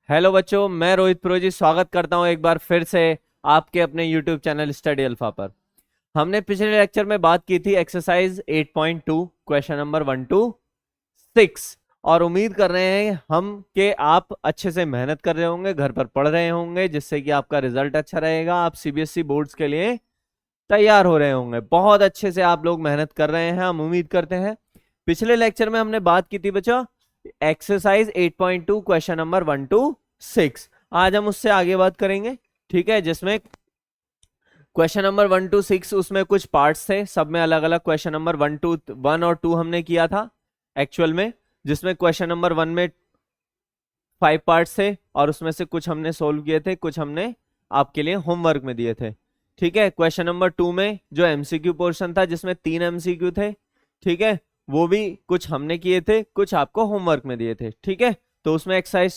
Hello बच्चों, मैं रोहित प्रोजी स्वागत करता हूं एक बार फिर से आपके अपने यूट्यूब चैनल स्टडी अल्फा पर। हमने पिछले लेक्चर में बात की थी एक्सरसाइज 8.2 क्वेश्चन नंबर 1 to 6 और उम्मीद कर रहे हैं हम कि आप अच्छे से मेहनत कर रहे होंगे, घर पर पढ़ रहे होंगे, जिससे कि आपका रिजल्ट अच्छा रहेगा। आप सीबीएसई बोर्ड्स के लिए तैयार हो रहे होंगे। बहुत अच्छे से आप लोग मेहनत कर रहे हैं, हम उम्मीद करते हैं। पिछले लेक्चर में हमने बात की थी बच्चों एक्सरसाइज 8.2 क्वेश्चन नंबर 1 to 6। आज हम उससे आगे बात करेंगे, ठीक है, जिसमें क्वेश्चन नंबर 1 to 6 उसमें कुछ पार्ट्स थे, सब में अलग अलग। क्वेश्चन नंबर 1 और 2 हमने किया था एक्चुअल में, जिसमें क्वेश्चन नंबर 1 में 5 पार्ट्स थे और उसमें से कुछ हमने सोल्व किए थे, कुछ हमने आपके लिए होमवर्क में दिए थे। ठीक है, क्वेश्चन नंबर 2 में जो एमसीक्यू पोर्शन था जिसमें 3 एमसीक्यू थे, ठीक है, वो भी कुछ हमने किए थे, कुछ आपको होमवर्क में दिए थे। ठीक है, तो उसमें एक्सरसाइज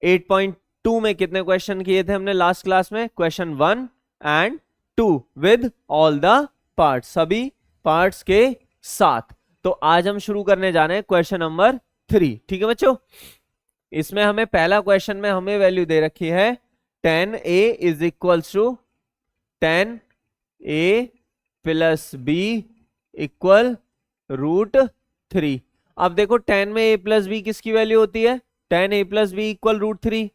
8.2 में कितने क्वेश्चन किए थे हमने लास्ट क्लास में? Question 1 and 2 with all the parts, सभी पार्ट्स के साथ। तो आज हम शुरू करने जा रहे हैं क्वेश्चन नंबर 3। ठीक है बच्चों, इसमें हमें पहला क्वेश्चन में हमें वैल्यू दे रखी है 10a is equals to 10a plus B equal √3। अब देखो 10 में a प्लस बी किसकी वैल्यू होती है? 10a plus B equal √3।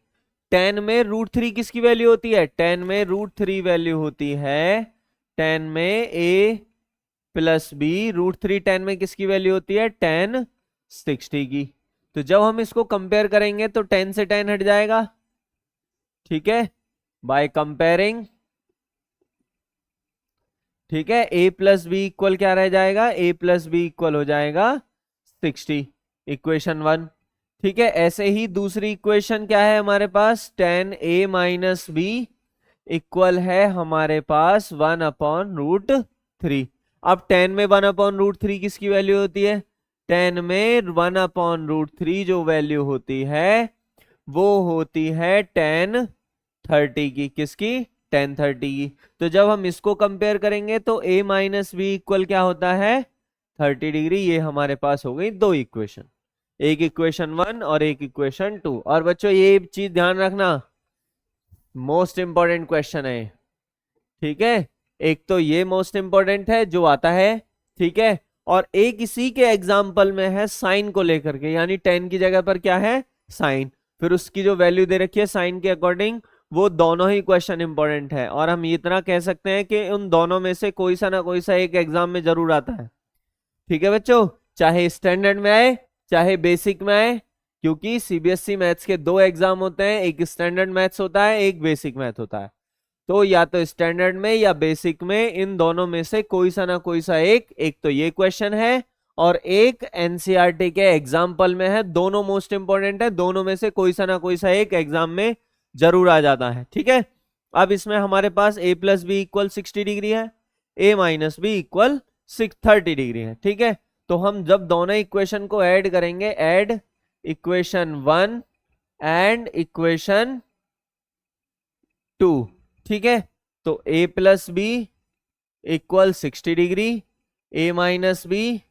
10 में √3 किसकी वैल्यू होती है? 10 में √3 वैल्यू होती है 10 में a प्लस बी √3। 10 में किसकी वैल्यू होती है? 10 60 की। तो जब हम इसको कंपेयर करेंगे तो 10 से 10 हट जाएगा, ठीक है, बाय कंपेयरिंग। ठीक है, a प्लस बी इक्वल क्या रह जाएगा? a प्लस बी इक्वल हो जाएगा 60, इक्वेशन 1। ठीक है, ऐसे ही दूसरी इक्वेशन क्या है हमारे पास? 10a माइनस बी इक्वल है हमारे पास 1/√3। अब 10 में 1/√3 किसकी वैल्यू होती है? 10 में 1/√3 जो वैल्यू होती है वो होती है 1030 की। किसकी? 1030 की। तो जब हम इसको कंपेयर करेंगे तो a माइनस बी इक्वल क्या होता है? 30 डिग्री। ये हमारे पास हो गई दो इक्वेशन, एक इक्वेशन 1 और एक इक्वेशन 2। और बच्चों ये चीज ध्यान रखना, मोस्ट इंपॉर्टेंट क्वेश्चन है, ठीक है। एक तो ये मोस्ट इंपॉर्टेंट है जो आता है, ठीक है, और एक इसी के एग्जाम्पल में है साइन को लेकर के, यानी 10 की जगह पर क्या है? साइन। फिर उसकी जो वैल्यू दे रखी है साइन के अकॉर्डिंग, वो दोनों ही क्वेश्चन इंपॉर्टेंट है। और हम इतना कह सकते हैं कि उन दोनों में से कोई सा ना कोई सा एक एग्जाम में जरूर आता है। ठीक है बच्चों, चाहे स्टैंडर्ड में आए चाहे बेसिक में आए, क्योंकि सीबीएसई मैथ्स के दो एग्जाम होते हैं, एक स्टैंडर्ड मैथ्स होता है, एक बेसिक मैथ होता है। तो या तो स्टैंडर्ड में या बेसिक में, इन दोनों में से कोई सा ना कोई सा एक तो ये क्वेश्चन है और एक एनसीईआरटी के एग्जाम्पल में है। दोनों मोस्ट इंपॉर्टेंट है, दोनों में से कोई सा ना कोई सा एक एग्जाम में जरूर आ जाता है। ठीक है, अब इसमें हमारे पास a plus B equal 60 degree है, a minus B equal 30 degree है। ठीक है, तो हम जब दोनों इक्वेशन को ऐड करेंगे, ऐड इक्वेशन 1 एंड इक्वेशन 2, ठीक है, तो a plus B equal 60 degree, a minus B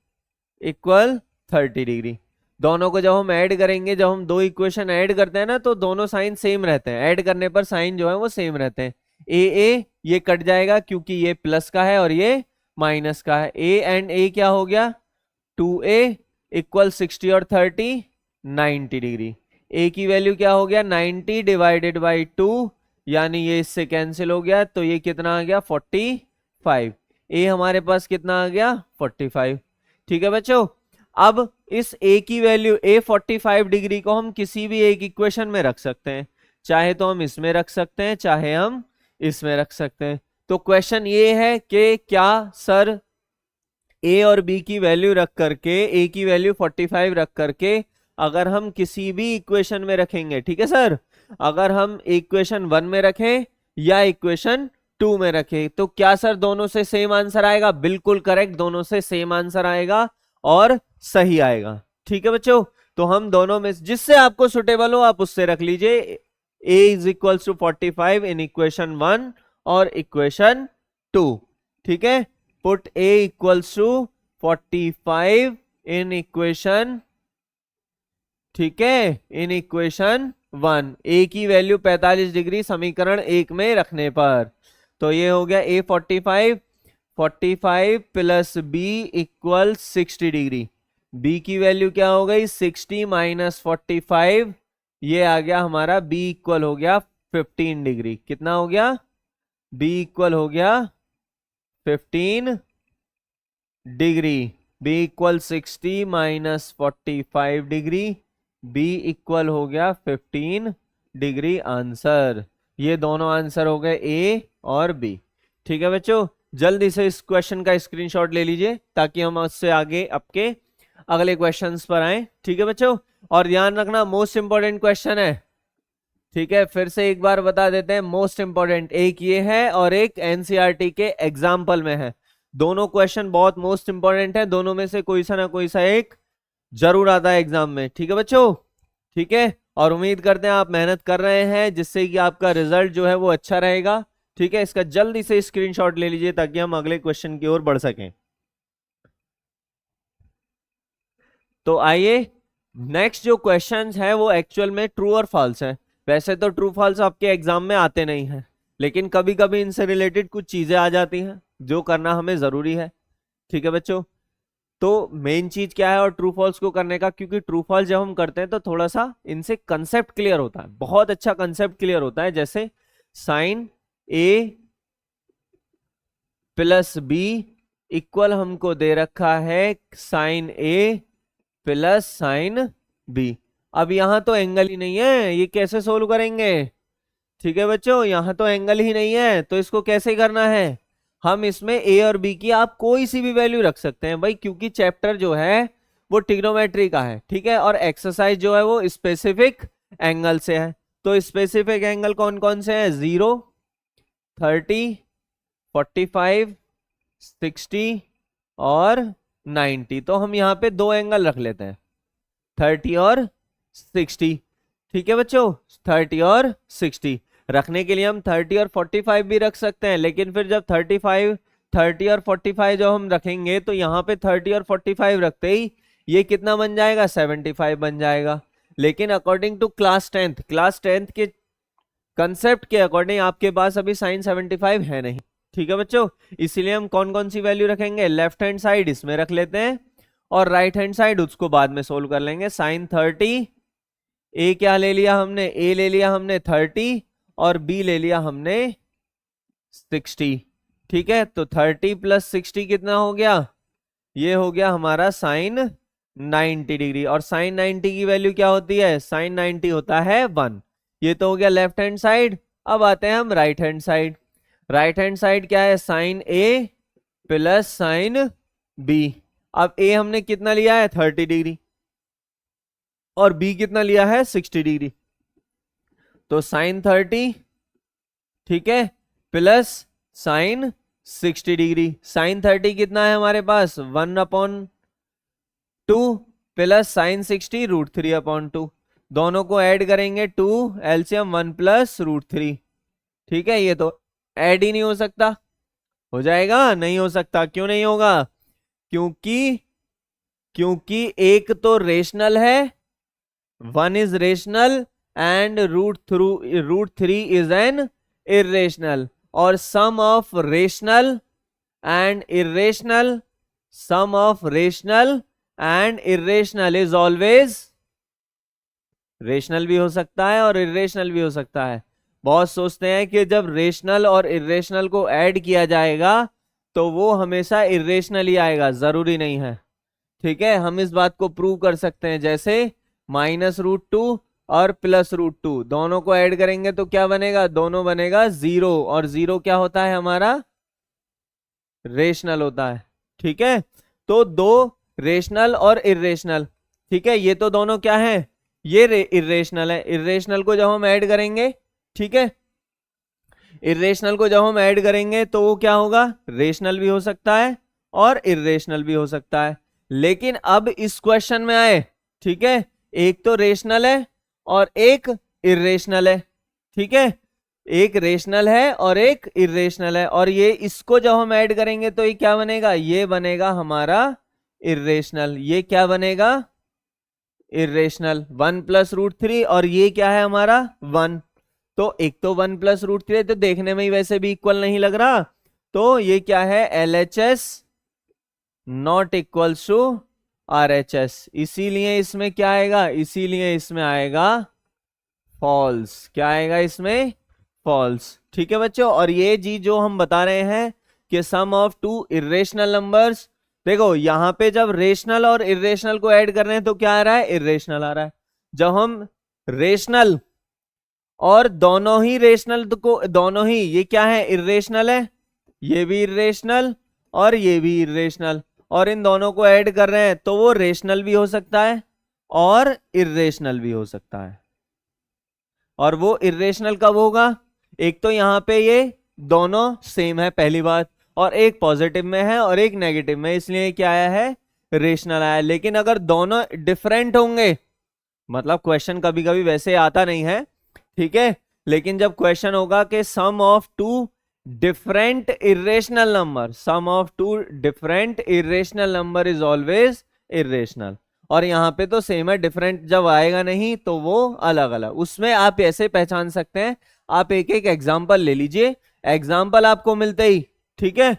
equal 30 degree. दोनों को जब हम ऐड करेंगे, जब हम दो इक्वेशन ऐड करते हैं ना, तो दोनों साइन सेम रहते हैं। ऐड करने पर साइन जो है वो सेम रहते हैं। ए ये कट जाएगा क्योंकि ये प्लस का है और ये माइनस का है। a एंड a क्या हो गया? 2a इक्वल 60 और 30 90 डिग्री। a की वैल्यू क्या हो गया? 90 डिवाइडेड बाई 2, यानी ये इससे कैंसिल हो गया, तो ये कितना आ गया? 45। a हमारे पास कितना आ गया? 45। ठीक है बच्चों, अब इस a की वैल्यू a 45 डिग्री को हम किसी भी एक इक्वेशन में रख सकते हैं, चाहे तो हम इसमें रख सकते हैं, चाहे हम इसमें रख सकते हैं। तो क्वेश्चन ये है कि क्या सर a और b की वैल्यू रख करके, a की वैल्यू 45 रख करके अगर हम किसी भी इक्वेशन में रखेंगे, ठीक है सर, अगर हम इक्वेशन 1 में रखें या इक्वेशन 2 में रखें, तो क्या सर दोनों से सेम आंसर आएगा? बिल्कुल करेक्ट, दोनों से सेम आंसर आएगा और सही आएगा। ठीक है बच्चों, तो हम दोनों में जिससे आपको सुटेबल हो आप उससे रख लीजिए। a is equal to 45 in equation 1 और इक्वेशन 2। ठीक है, put a equals to 45 in equation, ठीक है, इन इक्वेशन 1, ए की वैल्यू 45 डिग्री समीकरण 1 में रखने पर। तो ये हो गया A 45 plus B equal 60 degree. B की वैल्यू क्या हो गई 60 माइनस 45, ये आ गया हमारा बी इक्वल हो गया 15 डिग्री। कितना हो गया बी इक्वल हो गया 15 degree. B equal 60 minus 45 degree, B equal हो गया 15 डिग्री आंसर। ये दोनों आंसर हो गए ए और बी। ठीक है बच्चों, जल्दी से इस क्वेश्चन का स्क्रीनशॉट ले लीजिए ताकि हम उससे आगे आपके अगले क्वेश्चंस पर आए। ठीक है बच्चों, और ध्यान रखना मोस्ट इंपॉर्टेंट क्वेश्चन है। ठीक है, फिर से एक बार बता देते हैं, मोस्ट इंपॉर्टेंट एक ये है और एक एनसीईआरटी के एग्जाम्पल में है। दोनों क्वेश्चन बहुत मोस्ट इंपॉर्टेंट है, दोनों में से कोई सा ना कोई सा एक जरूर आता है एग्जाम में। ठीक है बच्चों, ठीक है, और उम्मीद करते हैं आप मेहनत कर रहे हैं जिससे कि आपका रिजल्ट जो है वो अच्छा रहेगा। ठीक है, इसका जल्दी से स्क्रीनशॉट ले लीजिए ताकि हम अगले क्वेश्चन की ओर बढ़ सकें। तो आइए, नेक्स्ट जो क्वेश्चन है वो एक्चुअल में ट्रू और फॉल्स है। वैसे तो ट्रू फॉल्स आपके एग्जाम में आते नहीं हैं, लेकिन कभी कभी इनसे रिलेटेड कुछ चीजें आ जाती हैं जो करना हमें जरूरी है। ठीक है बच्चों, तो मेन चीज क्या है और ट्रू फॉल्स को करने का, क्योंकि ट्रू फॉल्स जब हम करते हैं तो थोड़ा सा इनसे कंसेप्ट क्लियर होता है, बहुत अच्छा कंसेप्ट क्लियर होता है। जैसे साइन ए प्लस बी इक्वल हमको दे रखा है साइन ए प्लस साइन बी। अब यहां तो एंगल ही नहीं है, ये कैसे सोल्व करेंगे। ठीक है बच्चों, यहां तो एंगल ही नहीं है, तो इसको कैसे करना है, हम इसमें ए और बी की आप कोई सी भी वैल्यू रख सकते हैं भाई, क्योंकि चैप्टर जो है वो ट्रिग्नोमेट्री का है। ठीक है, और एक्सरसाइज जो है वो स्पेसिफिक एंगल से है। तो स्पेसिफिक एंगल कौन कौन से हैं, 0, 30, 45, 60 और 90। तो हम यहाँ पे दो एंगल रख लेते हैं, 30 और 60। ठीक है बच्चों, 30 और 60 रखने के लिए हम 30 और 45 भी रख सकते हैं, लेकिन फिर जब 30 और 45 जो हम रखेंगे तो यहाँ पे 30 और 45 रखते ही ये कितना बन जाएगा, 75 बन जाएगा। लेकिन अकॉर्डिंग टू क्लास टेंथ के कंसेप्ट के अकॉर्डिंग आपके पास अभी साइन 75 है नहीं। ठीक है बच्चों, इसीलिए हम कौन कौन सी वैल्यू रखेंगे, लेफ्ट हैंड साइड इसमें रख लेते हैं और राइट हैंड साइड उसको बाद में सोल्व कर लेंगे। साइन 30, ए क्या ले लिया हमने, ए ले लिया हमने 30 और बी ले लिया हमने 60। ठीक है, तो 30 प्लस 60 कितना हो गया, ये हो गया हमारा साइन 90 डिग्री। और साइन 90 की वैल्यू क्या होती है, साइन 90 होता है 1। ये तो हो गया लेफ्ट हैंड साइड। अब आते हैं हम right hand side. Right hand side क्या है, साइन ए प्लस साइन बी। अब ए हमने कितना लिया है 30 डिग्री और बी कितना लिया है 60 डिग्री। तो साइन 30, ठीक है, प्लस साइन 60 डिग्री। साइन 30 कितना है हमारे पास, 1/2 प्लस साइन 60 √3/2। दोनों को ऐड करेंगे 2, एलसीएम 1 प्लस √3। ठीक है, ये तो ऐड ही नहीं हो सकता, हो जाएगा, नहीं हो सकता। क्यों नहीं होगा, क्योंकि एक तो रेशनल है, 1 is rational and √3 is an irrational. और sum of rational and irrational, sum of rational and irrational is always, rational भी हो सकता है और इरेशनल भी हो सकता है। बहुत सोचते हैं कि जब रेशनल और इरेशनल को ऐड किया जाएगा तो वो हमेशा इरेशनल ही आएगा, जरूरी नहीं है। ठीक है, हम इस बात को प्रूव कर सकते हैं, जैसे -√2 और +√2 दोनों को ऐड करेंगे तो क्या बनेगा, दोनों बनेगा 0, और 0 क्या होता है हमारा, रेशनल होता है। ठीक है, तो दो रेशनल और इरेशनल, ठीक है, ये तो दोनों क्या है, ये इरेशनल है। इरेशनल को जब हम ऐड करेंगे, ठीक है, इरेशनल को जब हम ऐड करेंगे तो वो क्या होगा, रेशनल भी हो सकता है और इरेशनल भी हो सकता है। लेकिन अब इस क्वेश्चन में आए, ठीक है, एक तो रेशनल है और एक इरेशनल है। ठीक है, एक रेशनल है और एक इरेशनल है, और ये इसको जब हम ऐड करेंगे तो ये क्या बनेगा, ये बनेगा हमारा इरेशनल। ये क्या बनेगा, इरेशनल, 1+√3 और ये क्या है हमारा 1, तो एक तो 1+√3 तो देखने में ही वैसे भी इक्वल नहीं लग रहा, तो ये क्या है LHS not equals to RHS, इसीलिए इसमें क्या आएगा, इसीलिए इसमें आएगा फॉल्स, क्या आएगा इसमें फॉल्स। ठीक है बच्चों, और ये जी जो हम बता रहे हैं कि sum of to irrational numbers, देखो यहां पे जब रेशनल और इरेशनल को ऐड कर रहे हैं तो क्या आ रहा है, इरेशनल आ रहा है। जब हम रेशनल और दोनों ही रेशनल को, दोनों ही, ये क्या है इरेशनल है, ये भी इरेशनल और ये भी इरेशनल, और इन दोनों को ऐड कर रहे हैं तो वो रेशनल भी हो सकता है और इरेशनल भी हो सकता है। और वो इरेशनल कब होगा, एक तो यहां पे ये दोनों सेम है पहली बात, और एक पॉजिटिव में है और एक नेगेटिव में, इसलिए क्या आया है रेशनल आया। लेकिन अगर दोनों डिफरेंट होंगे, मतलब क्वेश्चन कभी कभी वैसे आता नहीं है, ठीक है, लेकिन जब क्वेश्चन होगा कि sum of two different irrational number, sum of two different irrational number is always irrational, और यहाँ पे तो सेम है, डिफरेंट जब आएगा नहीं तो वो अलग अलग, उसमें आप ऐसे पहचान सकते हैं। आप एक एक एग्जाम्पल ले लीजिए, एग्जाम्पल आपको मिलते ही, ठीक है,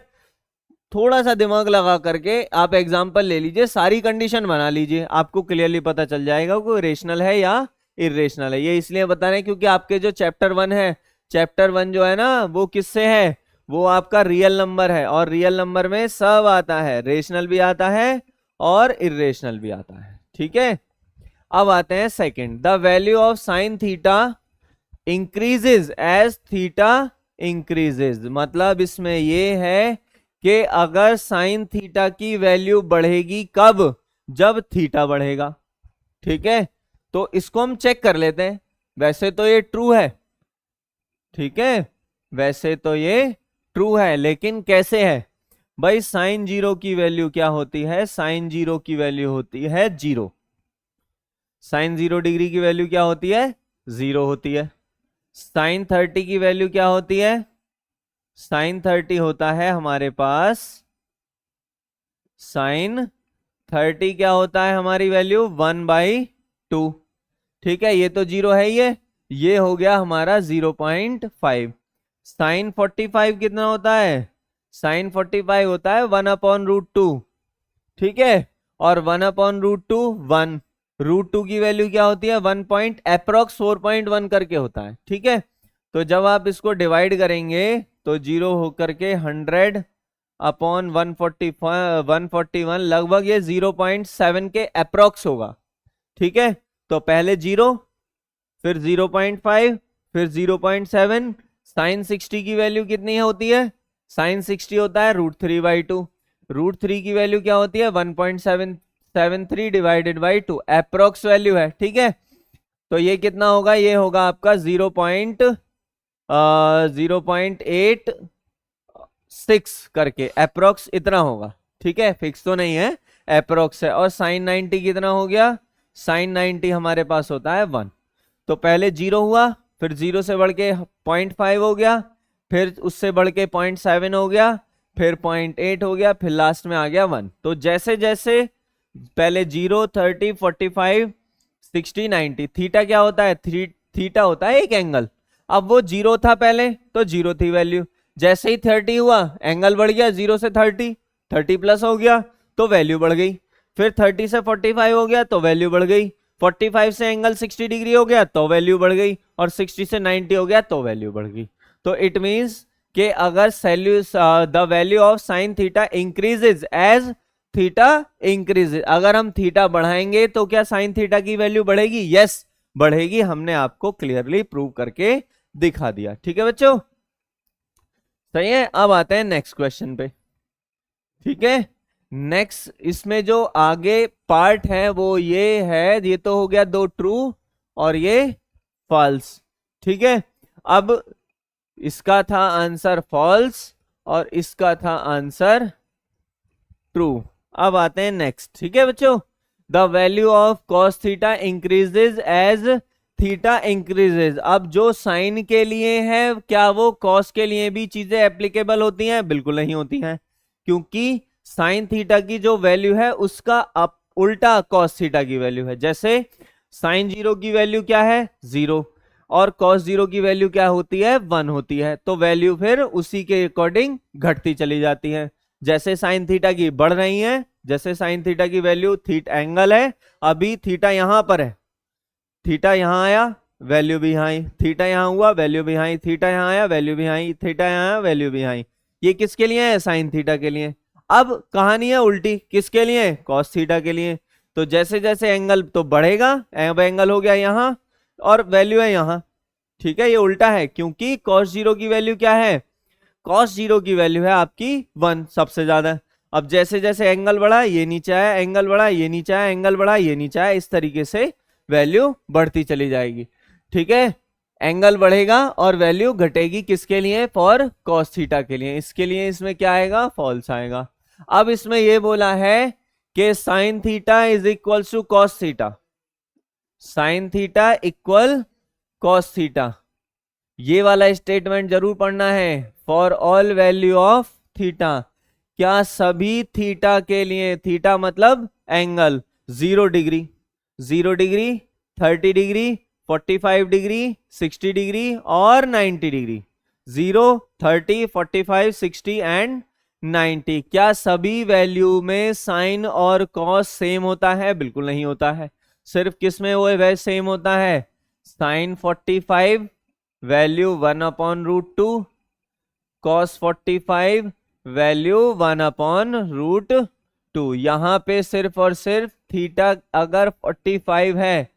थोड़ा सा दिमाग लगा करके आप एग्जाम्पल ले लीजिए, सारी कंडीशन बना लीजिए, आपको क्लियरली पता चल जाएगा कि रेशनल है या इरेशनल है। ये इसलिए बता रहे हैं क्योंकि आपके जो चैप्टर 1 है, चैप्टर 1 जो है ना वो किससे है, वो आपका रियल नंबर है, और रियल नंबर में सब आता है, रेशनल भी आता है और इरेशनल भी आता है। ठीक है, अब आते हैं second, the value of sine theta increases as theta increases, मतलब इसमें ये है कि अगर साइन थीटा की वैल्यू बढ़ेगी कब, जब थीटा बढ़ेगा। ठीक है, तो इसको हम चेक कर लेते हैं, वैसे तो ये ट्रू है, ठीक है, वैसे तो ये ट्रू है, लेकिन कैसे है भाई, साइन 0 की वैल्यू क्या होती है, साइन 0 की वैल्यू होती है 0, साइन 0 डिग्री की वैल्यू क्या होती है 0 होती है। साइन 30 की वैल्यू क्या होती है, साइन 30 होता है हमारे पास, साइन 30 क्या होता है हमारी वैल्यू 1/2, ठीक है, ये तो 0 है, ये हो गया हमारा 0.5। साइन 45 कितना होता है, साइन 45 होता है 1/√2, ठीक है, और 1/√2 1, √2 की वैल्यू क्या होती है 1 पॉइंट अप्रोक्स 4.1 करके होता है। ठीक है, तो जब आप इसको डिवाइड करेंगे तो 0 होकर के 100/141 लगभग ये 0.7 के अप्रोक्स होगा। ठीक है, तो पहले 0, फिर 0.5, फिर 0.7, साइन 60 की वैल्यू कितनी होती है, साइन 60 होता है √3/2, √3 की वैल्यू क्या होती है 1.773 डिवाइडेड बाई 2, अप्रोक्स वैल्यू है। ठीक है, तो ये कितना होगा, ये होगा आपका 0.86 करके, अप्रोक्स इतना होगा। ठीक है, फिक्स तो नहीं है, अप्रोक्स है। और साइन 90 कितना हो गया, साइन 90 हमारे पास होता है 1, तो पहले 0 हुआ, फिर 0 से बढ़ के 0.5 हो गया, फिर उससे बढ़ के 0.7 हो गया, फिर 0.8 हो गया, फिर लास्ट में आ गया 1। तो जैसे जैसे पहले 0, 30, 45, 60, 90, थीटा क्या होता है, थीटा होता है एक एंगल, अब वो 0 था पहले तो 0 थी वैल्यू, जैसे ही 30 हुआ एंगल बढ़ गया 0 से 30, 30 प्लस हो गया तो वैल्यू बढ़ गई, फिर 30 से 45 हो गया तो वैल्यू बढ़ गई, 45 से एंगल 60 डिग्री हो गया तो वैल्यू बढ़ गई, और 60 से 90 हो गया तो वैल्यू बढ़ गई। तो इट मींस कि अगर the value of sine theta increases as theta increases, अगर हम थीटा बढ़ाएंगे तो क्या साइन थीटा की वैल्यू बढ़ेगी, यस बढ़ेगी, हमने आपको क्लियरली प्रूव करके दिखा दिया। ठीक है बच्चों, सही है। अब आते हैं नेक्स्ट क्वेश्चन पे। ठीक है, नेक्स्ट इसमें जो आगे पार्ट है वो ये है, ये तो हो गया 2 ट्रू और ये फॉल्स। ठीक है, अब इसका था आंसर फॉल्स और इसका था आंसर ट्रू। अब आते हैं नेक्स्ट। ठीक है बच्चों, the value of cos theta increases as theta increases, अब जो साइन के लिए है क्या वो कॉस के लिए भी चीजें एप्लीकेबल होती हैं, बिल्कुल नहीं होती हैं, क्योंकि साइन थीटा की जो वैल्यू है उसका उल्टा कॉस थीटा की वैल्यू है। जैसे साइन जीरो की वैल्यू क्या है 0 और कॉस जीरो की वैल्यू क्या होती है 1 होती है, तो वैल्यू फिर उसी के अकॉर्डिंग घटती चली जाती है। जैसे साइन थीटा की बढ़ रही है, जैसे साइन थीटा की वैल्यू थीटा एंगल है, अभी थीटा यहां पर है, थीटा यहां आया वैल्यू भी यहाँ आई, थीटा यहां हुआ वैल्यू भी यहाँ आई, थीटा यहां आया वैल्यू भी यहाँ आई, थीटा यहां आया वैल्यू भी यहाँ आई। ये किसके लिए है साइन थीटा के लिए। अब कहानी है उल्टी, किसके लिए कॉस थीटा के लिए। तो जैसे जैसे एंगल तो बढ़ेगा, अब एंगल हो गया यहां और वैल्यू है यहां, ठीक है, ये उल्टा है क्योंकि कॉस जीरो की वैल्यू क्या है, कॉस जीरो की वैल्यू है आपकी 1 सबसे ज्यादा। अब जैसे जैसे एंगल बढ़ा ये नीचे आया, एंगल बढ़ा ये नीचे आया, एंगल बढ़ा ये नीचे आया, इस तरीके से वैल्यू बढ़ती चली जाएगी, ठीक है। एंगल बढ़ेगा और वैल्यू घटेगी किसके लिए, फॉर कॉस थीटा के लिए। इसके लिए इसमें क्या आएगा फॉल्स आएगा। अब इसमें यह बोला है कि sine theta is equal to cos theta, sine theta equal cos theta, ये वाला स्टेटमेंट जरूर पढ़ना है। For all value of theta, क्या सभी थीटा के लिए, थीटा मतलब angle 0 degree, 0 degree, 30 degree, 45 degree, 60 degree और 90 डिग्री, 0, 30, 45, 60 एंड 90, क्या सभी वैल्यू में साइन और कॉस सेम होता है? बिल्कुल नहीं होता है। सिर्फ किस में वो वह सेम होता है, साइन 45 वैल्यू 1/√2, कॉस 45 वैल्यू 1/√2। यहां पे सिर्फ और सिर्फ थीटा अगर 45 है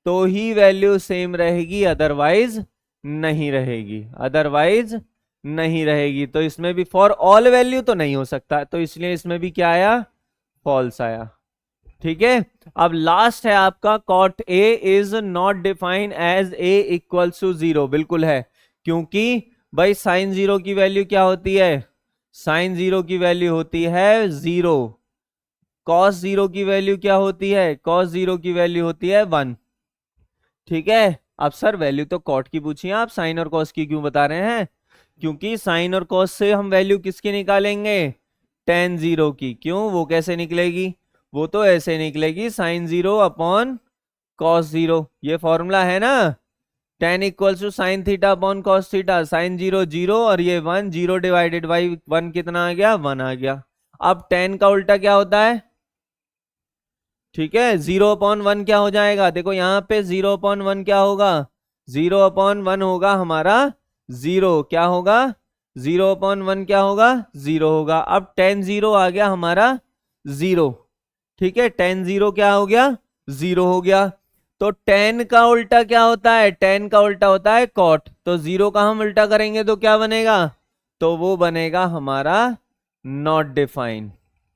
तो ही वैल्यू सेम रहेगी, अदरवाइज नहीं रहेगी, अदरवाइज नहीं रहेगी। तो इसमें भी फॉर ऑल वैल्यू तो नहीं हो सकता, तो इसलिए इसमें भी क्या आया, फॉल्स आया, ठीक है। अब लास्ट है आपका cot A is not defined as A equals to 0, बिल्कुल है, क्योंकि भाई साइन 0 की वैल्यू क्या होती है, साइन 0 की वैल्यू होती है 0, कॉस 0 की वैल्यू क्या होती है, कॉस 0 की वैल्यू होती है 1, ठीक है। अब सर वैल्यू तो कॉट की पूछी है, आप साइन और कॉस की क्यों बता रहे हैं, क्योंकि साइन और कॉस से हम वैल्यू किसकी निकालेंगे, tan 0 की। क्यों, वो कैसे निकलेगी, वो तो ऐसे निकलेगी साइन 0 अपॉन कॉस 0, ये फॉर्मूला है ना, tan equals to sine theta upon cos theta, sine 0 0 और ये 1, 0 डिवाइडेड बाई 1 कितना आ गया, 1 आ गया। अब tan का उल्टा क्या होता है, ठीक है, 0/1 क्या हो जाएगा, देखो यहाँ पे 0/1 क्या होगा, 0/1 होगा हमारा 0, क्या होगा 0/1 क्या होगा 0 होगा। अब tan 0 आ गया हमारा 0, ठीक है, tan 0 क्या हो गया 0 हो गया। तो tan का उल्टा क्या होता है, tan का उल्टा होता है cot, तो 0 का हम उल्टा करेंगे तो क्या बनेगा, तो वो बनेगा हमारा नॉट डिफाइंड,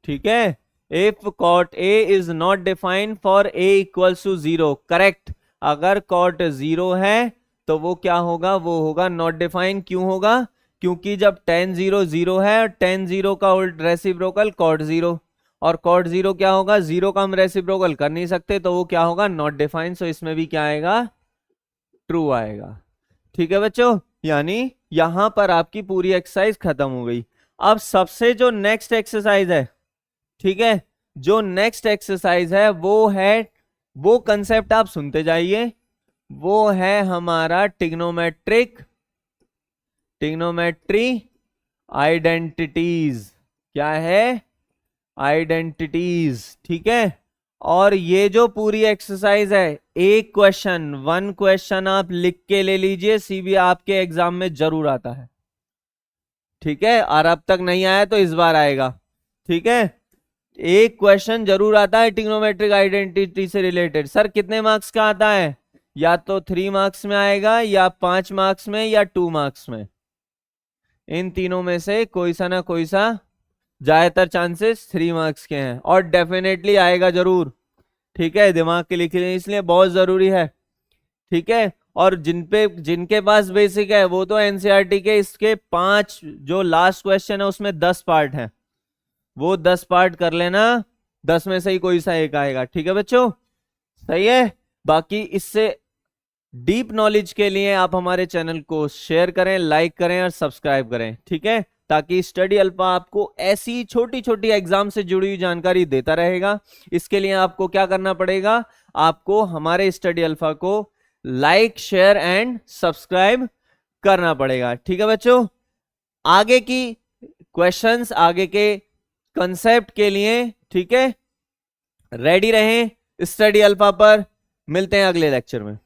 ठीक है। If cot a is not defined for a equals to 0, correct, अगर cot 0 है तो वो क्या होगा, वो होगा नॉट डिफाइंड। क्यों होगा, क्योंकि जब tan 0 0 है और tan 0 का उल्ट रेसिप्रोकल cot 0, और cot 0 क्या होगा, 0 का हम रेसिप्रोकल कर नहीं सकते, तो वो क्या होगा नॉट डिफाइंड। सो इसमें भी क्या आएगा, ट्रू आएगा, ठीक है बच्चों। यानी यहां पर आपकी पूरी एक्सरसाइज खत्म हो गई। अब सबसे जो नेक्स्ट एक्सरसाइज है, ठीक है, जो नेक्स्ट एक्सरसाइज है वो है, वो कंसेप्ट आप सुनते जाइए, वो है हमारा टिग्नोमेट्री आइडेंटिटीज। क्या है, आइडेंटिटीज, ठीक है। और ये जो पूरी एक्सरसाइज है, एक क्वेश्चन, 1 क्वेश्चन आप लिख के ले लीजिए, सीबी आपके एग्जाम में जरूर आता है, ठीक है, और अब तक नहीं आया तो इस बार आएगा, ठीक है। एक क्वेश्चन जरूर आता है ट्रिग्नोमेट्रिक आइडेंटिटी से रिलेटेड। सर कितने मार्क्स का आता है, या तो 3 मार्क्स में आएगा, या 5 मार्क्स में, या 2 मार्क्स में, इन तीनों में से कोई सा ना कोई सा, ज्यादातर चांसेस 3 मार्क्स के हैं, और डेफिनेटली आएगा जरूर, ठीक है, दिमाग के लिखने इसलिए बहुत जरूरी है, ठीक है। और जिनके पास बेसिक है वो तो एनसीईआरटी के इसके 5 जो लास्ट क्वेश्चन है उसमें 10 पार्ट है, वो 10 पार्ट कर लेना, 10 में से ही कोई सा एक आएगा, ठीक है बच्चों, सही है। बाकी इससे डीप नॉलेज के लिए आप हमारे चैनल को शेयर करें, लाइक करें और सब्सक्राइब करें, ठीक है। ताकि स्टडी अल्फा आपको ऐसी छोटी छोटी एग्जाम से जुड़ी हुई जानकारी देता रहेगा। इसके लिए आपको क्या करना पड़ेगा, आपको हमारे स्टडी अल्फा को लाइक शेयर एंड सब्सक्राइब करना पड़ेगा। ठीक है बच्चों, आगे की क्वेश्चंस, आगे के कंसेप्ट के लिए, ठीक है, रेडी रहें स्टडी अल्फा पर। मिलते हैं अगले लेक्चर में।